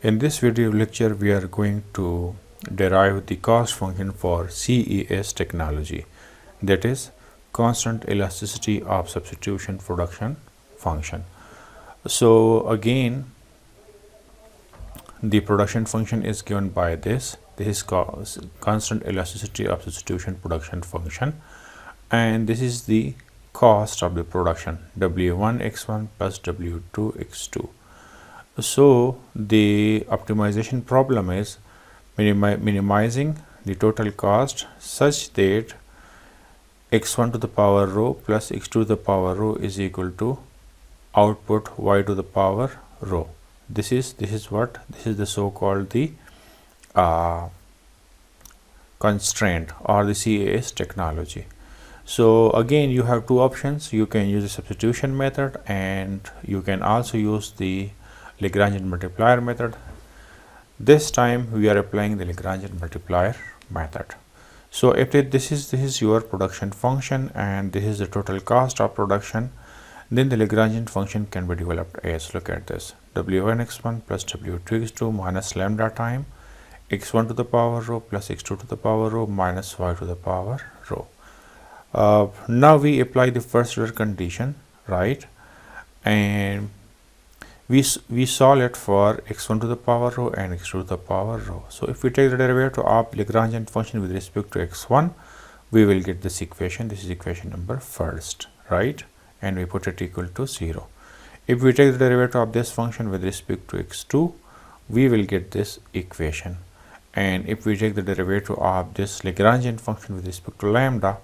In this video lecture, we are going to derive the cost function for CES technology, that is constant elasticity of substitution production function. So again, the production function is given by this is constant elasticity of substitution production function, and this is the cost of the production W1 x1 plus W2 x2. So the optimization problem is minimizing the total cost such that x1 to the power rho plus x2 to the power rho is equal to output y to the power rho. This is the so-called the constraint or the CES technology. So again, you have two options. You can use the substitution method, and you can also use the Lagrangian multiplier method. This time we are applying the Lagrangian multiplier method. So if this is your production function and this is the total cost of production, then the Lagrangian function can be developed as, look at this, W1 x1 plus W2 x2 minus lambda time x1 to the power rho plus x2 to the power rho minus y to the power rho. Now we apply the first order condition, right? And we solve it for x1 to the power rho and x2 to the power rho. So if we take the derivative of Lagrangian function with respect to x1, we will get this equation. This is equation number first, right? And we put it equal to 0. If we take the derivative of this function with respect to x2, we will get this equation. And if we take the derivative of this Lagrangian function with respect to lambda,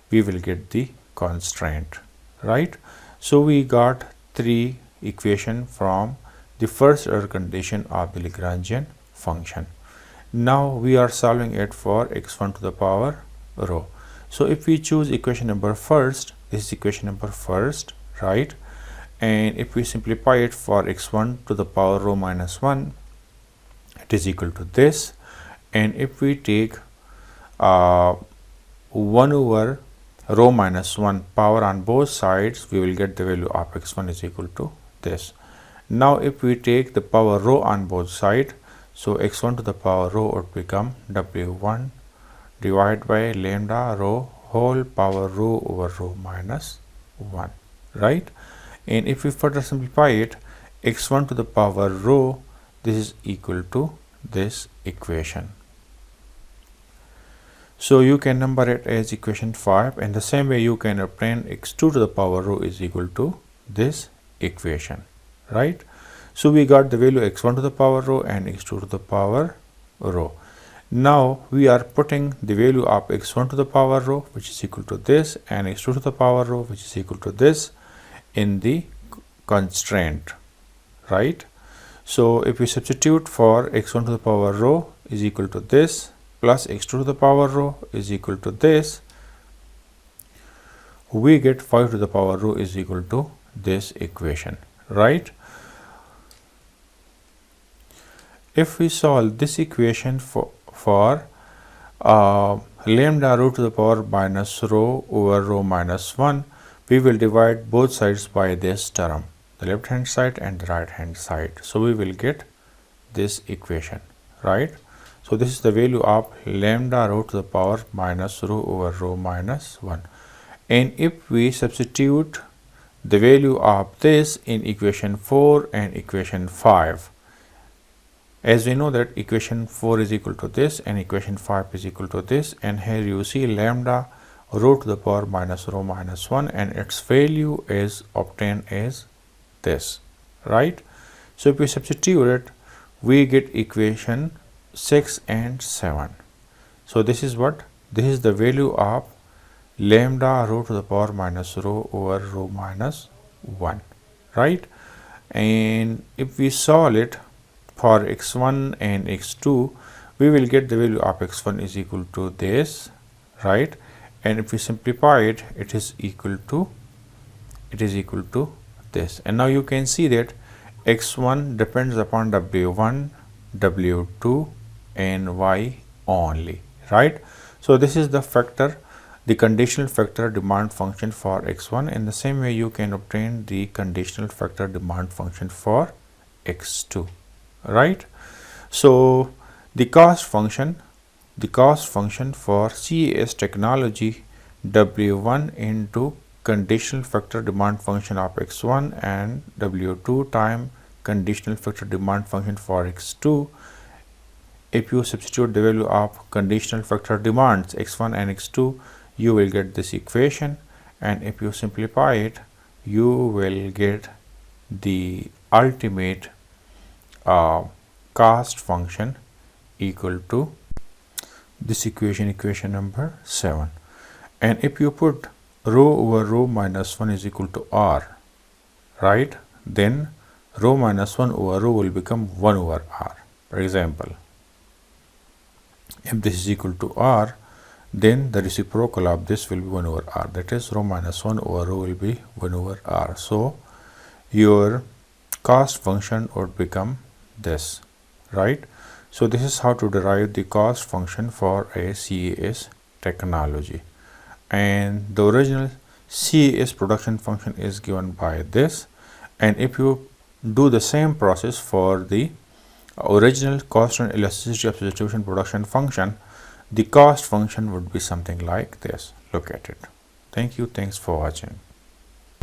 we will get the constraint, right? So we got three equation from the first order condition of the Lagrangian function. Now we are solving it for x1 to the power rho. So if we choose equation number first, this is equation number first, right? And if we simplify it for x1 to the power rho minus 1, it is equal to this. And if we take 1 over rho minus 1 power on both sides, we will get the value of x1 is equal to this. Now if we take the power rho on both sides, so x1 to the power rho would become W1 divided by lambda rho whole power rho over rho minus 1, right? And if we further simplify it, x1 to the power rho, this is equal to this equation. So you can number it as equation 5, and the same way you can obtain x2 to the power rho is equal to this equation, right? So we got the value x1 to the power rho and x2 to the power rho. Now we are putting the value of x1 to the power rho, which is equal to this, and x2 to the power rho, which is equal to this, in the constraint, right? So if we substitute for x1 to the power rho is equal to this plus x2 to the power rho is equal to this, we get 5 to the power rho is equal to this equation, right? If we solve this equation for lambda rho to the power minus rho over rho minus 1, we will divide both sides by this term, the left hand side and the right hand side. So we will get this equation, right? So this is the value of lambda rho to the power minus rho over rho minus 1. And if we substitute the value of this in equation 4 and equation 5, as we know that equation 4 is equal to this and equation 5 is equal to this, and here you see lambda rho to the power minus rho minus 1, and its value is obtained as this, right? So if we substitute it, we get equation 6 and 7. So this is the value of lambda rho to the power minus rho over rho minus 1, right? And if we solve it for x1 and x2, we will get the value of x1 is equal to this, right? And if we simplify it, it is equal to this. And now you can see that x1 depends upon W1, W2 and y only, right? So this is the factor, the conditional factor demand function for x1. In the same way you can obtain the conditional factor demand function for x2, right? So the cost function for CES technology, W1 into conditional factor demand function of x1 and W2 time conditional factor demand function for x2. If you substitute the value of conditional factor demands x1 and x2, you will get this equation, and if you simplify it, you will get the ultimate cost function equal to this equation number 7. And if you put rho over rho minus 1 is equal to r, right, then rho minus 1 over rho will become 1 over r. For example, if this is equal to r, then the reciprocal of this will be 1 over r, that is rho minus 1 over rho will be 1 over r. So your cost function would become this, right? So this is how to derive the cost function for a CES technology, and the original CES production function is given by this. And if you do the same process for the original cost and elasticity of substitution production function, the cost function would be something like this. Look at it. Thank you. Thanks for watching.